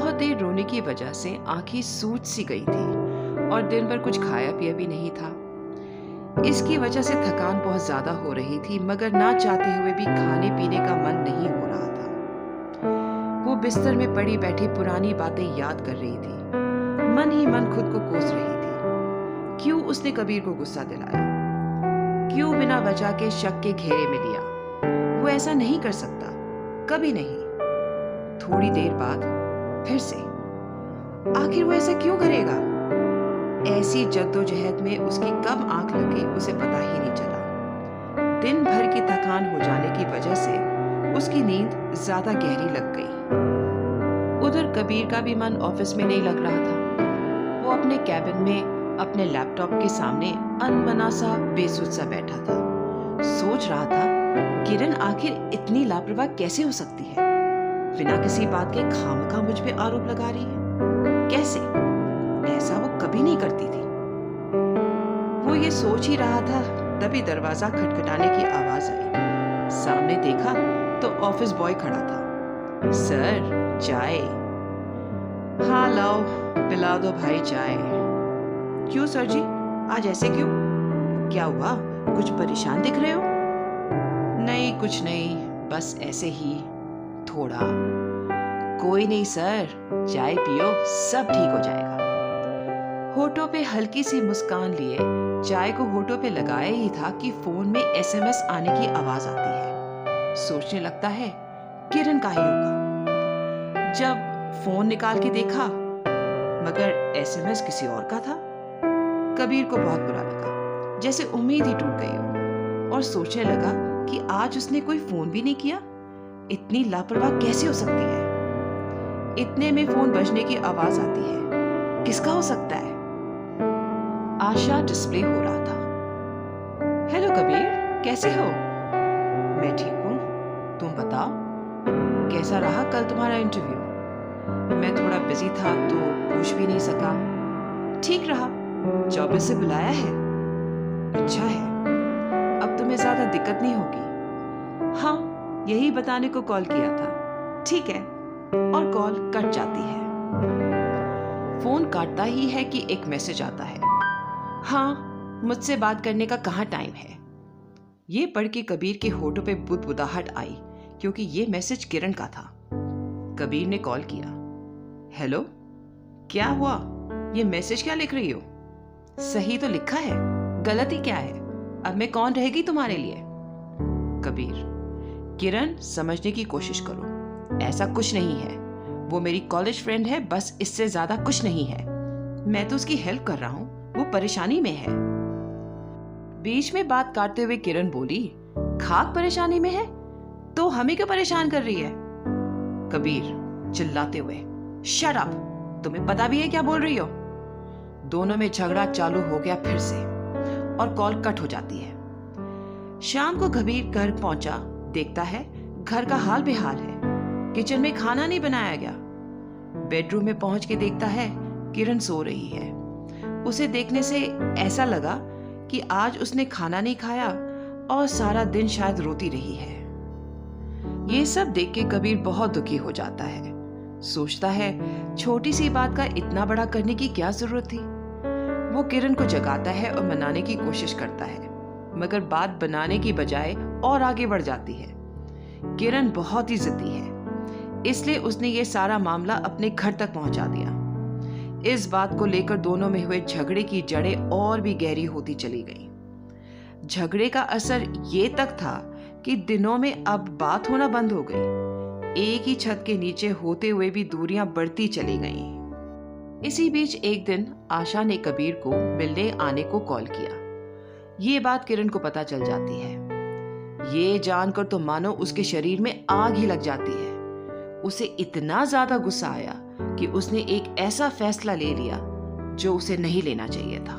बहुत देर रोने की वजह से आंखें सूज सी गई थी और दिन भर कुछ खाया पिया भी नहीं था। इसकी वजह से थकान बहुत ज्यादा हो रही थी, मगर ना चाहते हुए भी खाने पीने का मन नहीं हो रहा था। वो बिस्तर में पड़ी बैठी पुरानी बातें याद कर रही थी, मन ही मन खुद को कोस रही थी। क्यों उसने कबीर को गुस्सा दिलाया? क्यों बिना वजह के शक के घेरे में लिया? वो ऐसा नहीं कर सकता, कभी नहीं। थोड़ी देर बाद फिर से, आखिर वो ऐसा क्यों करेगा? ऐसी जद्दोजहद में उसकी कब आंख लगी उसे पता ही नहीं चला। दिन भर की थकान हो जाने की वजह से उसकी नींद ज्यादा गहरी लग गई। उधर कबीर का भी मन ऑफिस में नहीं लग रहा था। वो अपने कैबिन में अपने लैपटॉप के सामने अनमना सा बेसुध सा बैठा था। सोच रहा था, किरण आखिर इतनी लापरवाह कैसे हो सकती है? बिना किसी बात के खामखा मुझ पे आरोप लगा रही है। कैसे? ऐसा वो कभी नहीं करती थी। वो ये सोच ही रहा था, तभी दरवाजा खटखटाने की आवाज आई। सामने देखा तो ऑफिस बॉय खड़ा था। सर, चाय? हाँ लाओ, पिला दो भाई चाय। क्यों सर जी, आज ऐसे क्यों? क्या हुआ, कुछ परेशान दिख रहे हो? नहीं, कुछ नहीं, बस ऐसे ही थोड़ा। कोई नहीं सर, चाय पियो, सब ठीक हो जाएगा। होठों पे हल्की सी मुस्कान लिए चाय को होठों पे लगाए ही था कि फोन में एसएमएस आने की आवाज आती है। सोचने लगता है, किरण का ही होगा। जब फोन निकाल के देखा, मगर एसएमएस किसी और का था। कबीर को बहुत बुरा लगा, जैसे उम्मीद ही टूट गई हो, और सोचने लगा कि आज उसने कोई फोन भी नहीं किया। इतनी लापरवाह कैसे हो सकती है? इतने में फोन बजने की आवाज आती है। किसका हो सकता है? आशा डिस्प्ले हो रहा था। हेलो कबीर, कैसे हो? मैं ठीक हूँ, तुम बताओ, कैसा रहा कल तुम्हारा इंटरव्यू? मैं थोड़ा बिजी था तो पूछ भी नहीं सका। ठीक रहा, जॉब से बुलाया है। अच्छा है, अब तुम्हें ज्यादा दिक्कत नहीं होगी। हाँ, यही बताने को कॉल किया था। ठीक है, और कॉल कट जाती है। फोन काटता ही है कि एक मैसेज आता है। हाँ, मुझसे बात करने का कहाँ टाइम है? ये पढ़ के कबीर के होठों पे बुदबुदाहट आई, क्योंकि ये मैसेज किरण का था। कबीर ने कॉल किया। हेलो, क्या हुआ? ये मैसेज क्या लिख रही हो? सही तो लिखा है, गलती क्या है? अब मैं कौन रहेगी तुम्हारे लिए? कबीर, किरण, समझने की कोशिश करो, ऐसा कुछ नहीं है। वो मेरी कॉलेज फ्रेंड है, बस इससे ज्यादा कुछ नहीं है। मैं तो उसकी हेल्प कर रहा हूँ, वो परेशानी में है। बीच में बात काटते हुए किरण बोली, खाक परेशानी में है तो हमें क्यों परेशान कर रही है? कबीर चिल्लाते हुए, शट अप, तुम्हें पता भी है क्या बोल रही हो? दोनों में झगड़ा चालू हो गया फिर से, और कॉल कट हो जाती है। शाम को कबीर घर पहुंचा, देखता है घर का हाल बेहाल है। किचन में खाना नहीं बनाया गया। बेडरूम में पहुंच के देखता है किरण सो रही है। उसे देखने से ऐसा लगा कि आज उसने खाना नहीं खाया और सारा दिन शायद रोती रही है। ये सब देख के कबीर बहुत दुखी हो जाता है। सोचता है, छोटी सी बात का इतना बड़ा करने की क्या जरूरत थी? वो किरण को जगाता है और मनाने की कोशिश करता है, मगर बात बनाने की बजाय और आगे बढ़ जाती है। किरण बहुत ही जिद्दी है, इसलिए उसने ये सारा मामला अपने घर तक पहुंचा दिया। इस बात को लेकर दोनों में हुए झगड़े की जड़ें और भी गहरी होती चली गईं। झगड़े का असर ये तक था कि दिनों में अब बात होना बंद हो गई। एक ही छत के नीचे होते हुए भी दूरियां बढ़ती चली गईं। इसी बीच एक दिन आशा ने कबीर को मिलने आने को कॉल किया। ये बात किरण को पता चल जाती है। ये जानकर तो मानो उसके शरीर में आग ही लग जाती है। उसे इतना ज्यादा गुस्सा आया कि उसने एक ऐसा फैसला ले लिया जो उसे नहीं लेना चाहिए था।